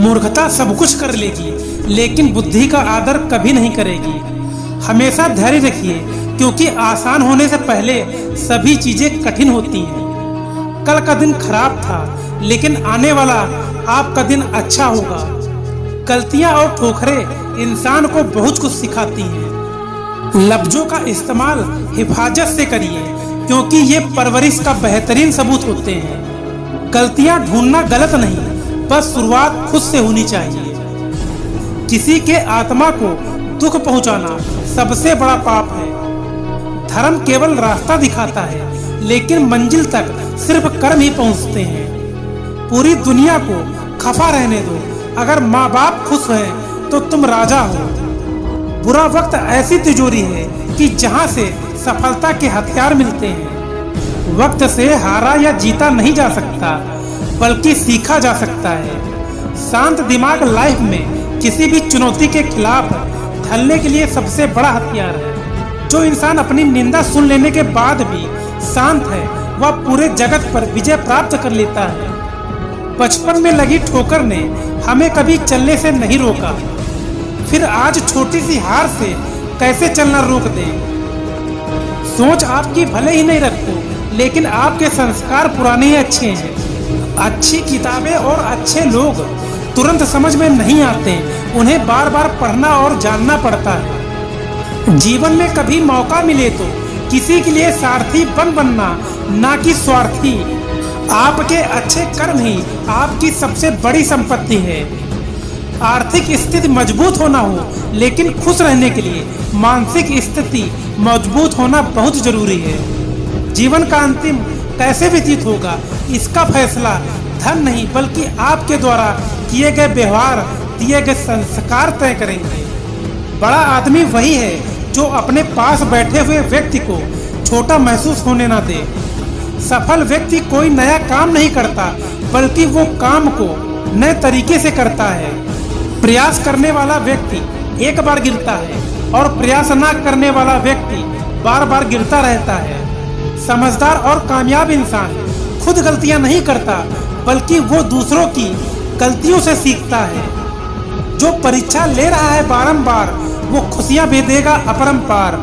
मूर्खता सब कुछ कर लेगी, लेकिन बुद्धि का आदर कभी नहीं करेगी। हमेशा धैर्य रखिए, क्योंकि आसान होने से पहले सभी चीजें कठिन होती हैं। कल का दिन खराब था, लेकिन आने वाला आपका दिन अच्छा होगा। गलतियां और ठोकरें इंसान को बहुत कुछ सिखाती हैं। लफ्जों का इस्तेमाल हिफाजत से करिए, क्योंकि ये परवरिश का बेहतरीन सबूत होते हैं। गलतियां ढूंढना गलत नहीं, बस शुरुआत खुद से होनी चाहिए। किसी के आत्मा को दुख पहुंचाना सबसे बड़ा पाप है। धर्म केवल रास्ता दिखाता है, लेकिन मंजिल तक सिर्फ कर्म ही पहुंचते हैं। पूरी दुनिया को खफा रहने दो, अगर माँ बाप खुश हैं तो तुम राजा हो। बुरा वक्त ऐसी तिजोरी है कि जहाँ से सफलता के हथियार मिलते हैं। वक्त से हारा या जीता नहीं जा सकता, बल्कि सीखा जा सकता है। शांत दिमाग लाइफ में किसी भी चुनौती के खिलाफ ढलने के लिए सबसे बड़ा हथियार है। जो इंसान अपनी निंदा सुन लेने के बाद भी शांत है, वह पूरे जगत पर विजय प्राप्त कर लेता है। बचपन में लगी ठोकर ने हमें कभी चलने से नहीं रोका, फिर आज छोटी सी हार से कैसे चलना रोक दें। सोच आपकी भले ही नहीं रखो, लेकिन आपके संस्कार पुराने ही अच्छे हैं। अच्छी किताबें और अच्छे लोग तुरंत समझ में नहीं आते, उन्हें बार बार पढ़ना और जानना पड़ता है। जीवन में कभी मौका मिले तो किसी के लिए सारथी बनना, ना कि स्वार्थी। आपके अच्छे कर्म ही आपकी सबसे बड़ी संपत्ति है। आर्थिक स्थिति मजबूत होना हो, लेकिन खुश रहने के लिए मानसिक स्थिति मजबूत होना बहुत जरूरी है। जीवन का अंतिम कैसे व्यतीत होगा, इसका फैसला धन नहीं, बल्कि आपके द्वारा किए गए व्यवहार, दिए गए संस्कार तय करेंगे। बड़ा आदमी वही है जो अपने पास बैठे हुए व्यक्ति को छोटा महसूस होने ना दे। सफल व्यक्ति कोई नया काम नहीं करता, बल्कि वो काम को नए तरीके से करता है। प्रयास करने वाला व्यक्ति एक बार गिरता है, और प्रयास ना करने वाला व्यक्ति बार बार गिरता रहता है। समझदार और कामयाब इंसान खुद गलतियां नहीं करता, बल्कि वो दूसरों की गलतियों से सीखता है। जो परीक्षा ले रहा है बारंबार, वो खुशियां भी देगा अपरंपार।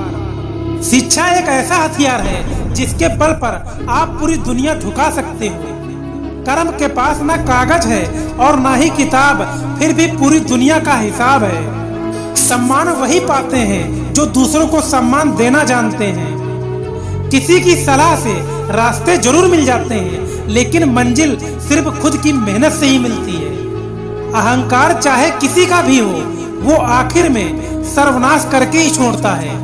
शिक्षा एक ऐसा हथियार है जिसके बल पर आप पूरी दुनिया झुका सकते हो। कर्म के पास ना कागज है और ना ही किताब, फिर भी पूरी दुनिया का हिसाब है। सम्मान वही पाते हैं जो दूसरों को सम्मान देना जानते हैं। किसी की सलाह से रास्ते जरूर मिल जाते हैं, लेकिन मंजिल सिर्फ खुद की मेहनत से ही मिलती है। अहंकार चाहे किसी का भी हो, वो आखिर में सर्वनाश करके ही छोड़ता है।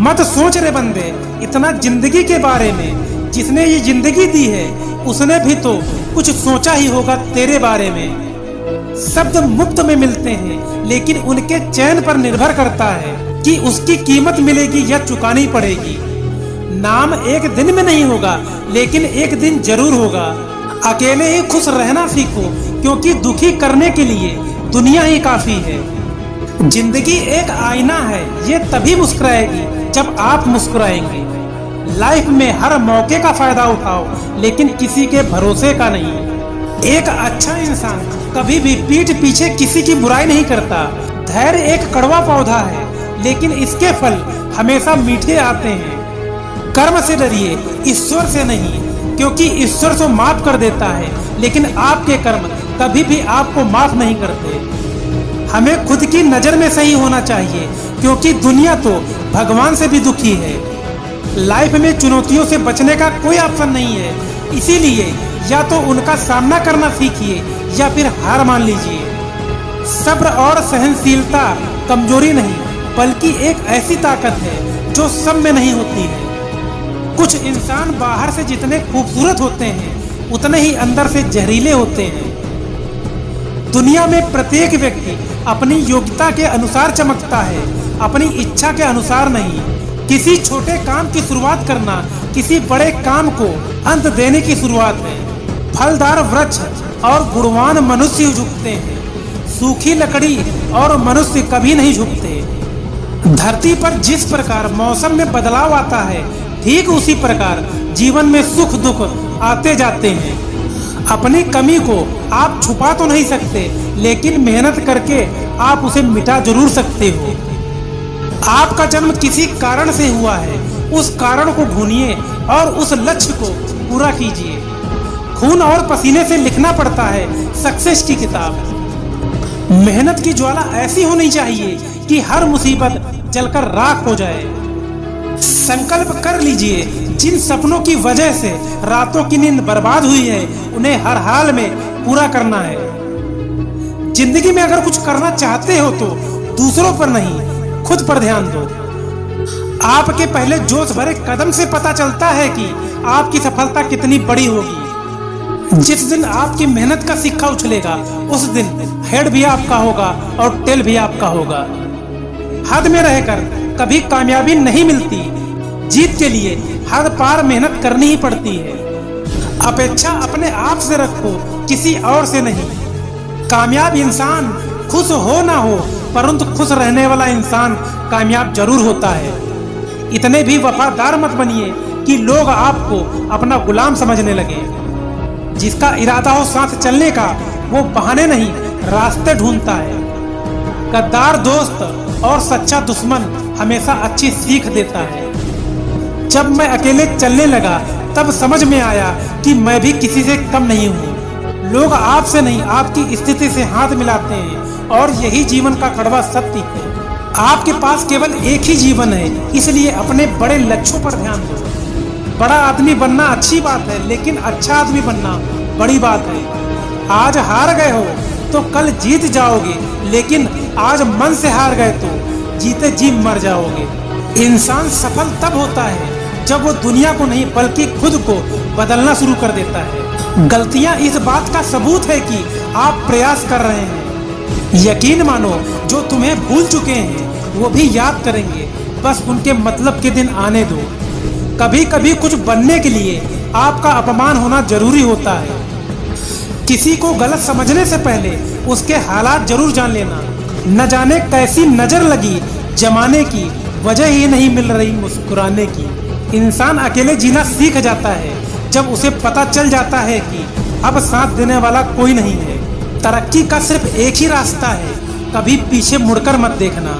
मत सोच रे बंदे इतना जिंदगी के बारे में, जिसने ये जिंदगी दी है उसने भी तो कुछ सोचा ही होगा तेरे बारे में। शब्द मुफ्त में मिलते हैं, लेकिन उनके चयन पर निर्भर करता है कि उसकी कीमत मिलेगी या चुकानी पड़ेगी। नाम एक दिन में नहीं होगा, लेकिन एक दिन जरूर होगा। अकेले ही खुश रहना सीखो, क्योंकि दुखी करने के लिए दुनिया ही काफी है। जिंदगी एक आईना है, ये तभी मुस्कुराएगी जब आप मुस्कुराएंगे। लाइफ में हर मौके का फायदा उठाओ, लेकिन किसी के भरोसे का नहीं। एक अच्छा इंसान कभी भी पीठ पीछे किसी की बुराई नहीं करता। धैर्य एक कड़वा पौधा है, लेकिन इसके फल हमेशा मीठे आते हैं। कर्म से डरिए, ईश्वर से नहीं, क्योंकि ईश्वर तो माफ कर देता है, लेकिन आपके कर्म कभी भी आपको माफ नहीं करते। हमें खुद की नजर में सही होना चाहिए, क्योंकि दुनिया तो भगवान से भी दुखी है। लाइफ में चुनौतियों से बचने का कोई ऑप्शन नहीं है, इसीलिए या तो उनका सामना करना सीखिए या फिर हार मान लीजिए। सब्र और सहनशीलता कमजोरी नहीं, बल्कि एक ऐसी ताकत है जो सब में नहीं होती है। कुछ इंसान बाहर से जितने खूबसूरत होते हैं, उतने ही अंदर से जहरीले होते हैं। दुनिया में प्रत्येक व्यक्ति अपनी योग्यता के अनुसार चमकता है, अपनी इच्छा के अनुसार नहीं। किसी छोटे काम की शुरुआत करना किसी बड़े काम को अंत देने की शुरुआत है। फलदार वृक्ष और गुणवान मनुष्य झुकते हैं, सूखी लकड़ी और मनुष्य कभी नहीं झुकते। धरती पर जिस प्रकार मौसम में बदलाव आता है, ठीक उसी प्रकार जीवन में सुख दुख आते जाते हैं। अपनी कमी को आप छुपा तो नहीं सकते, लेकिन मेहनत करके आप उसे मिटा जरूर सकते हो। आपका जन्म किसी कारण से हुआ है, उस कारण को ढूंढिए और उस लक्ष्य को पूरा कीजिए। खून और पसीने से लिखना पड़ता है सक्सेस की किताब। मेहनत की ज्वाला ऐसी होनी चाहिए कि हर मुसीबत जलकर राख हो जाए। संकल्प कर लीजिए, जिन सपनों की वजह से रातों की नींद बर्बाद हुई है, उन्हें हर हाल में पूरा करना है। जिंदगी में अगर कुछ करना चाहते हो तो दूसरों पर नहीं, खुद पर ध्यान दो। आपके पहले जोश भरे कदम से पता चलता है कि आपकी सफलता कितनी बड़ी होगी। जिस दिन आपकी मेहनत का सिक्का उछलेगा, उस दिन हेड भी आपका होगा और टेल भी आपका होगा। हद में रहकर कभी कामयाबी नहीं मिलती। जीत के लिए हद पार मेहनत करनी ही पड़ती है। अपेक्षा अपने आप से रखो, किसी और से नहीं। कामयाब इंसान खुश हो ना हो, परंतु खुश रहने वाला इंसान कामयाब जरूर होता है। इतने भी वफादार मत बनिए कि लोग आपको अपना गुलाम समझने लगे। जिसका इरादा हो साथ चलने का, वो बहाने नहीं रास्ते ढूंढता है। गद्दार दोस्त और सच्चा दुश्मन हमेशा अच्छी सीख देता है। जब मैं अकेले चलने लगा, तब समझ में आया कि मैं भी किसी से कम नहीं हूँ। लोग आपसे नहीं, आपकी स्थिति से हाथ मिलाते हैं और यही जीवन का कड़वा सत्य है। आपके पास केवल एक ही जीवन है, इसलिए अपने बड़े लक्ष्यों पर ध्यान दो। बड़ा आदमी बनना अच्छी बात है, लेकिन अच्छा आदमी बनना बड़ी बात है। आज हार गए हो तो कल जीत जाओगे, लेकिन आज मन से हार गए तो जीते जी मर जाओगे। इंसान सफल तब होता है जब वो दुनिया को नहीं बल्कि खुद को बदलना शुरू कर देता है। गलतियां इस बात का सबूत है कि आप प्रयास कर रहे हैं। यकीन मानो, जो तुम्हें भूल चुके हैं वो भी याद करेंगे, बस उनके मतलब के दिन आने दो। कभी कभी कुछ बनने के लिए आपका अपमान होना जरूरी होता है। किसी को गलत समझने से पहले उसके हालात जरूर जान लेना। न जाने कैसी नजर लगी जमाने की, वजह ही नहीं मिल रही मुस्कुराने की। इंसान अकेले जीना सीख जाता है जब उसे पता चल जाता है कि अब साथ देने वाला कोई नहीं है। तरक्की का सिर्फ एक ही रास्ता है, कभी पीछे मुड़कर मत देखना।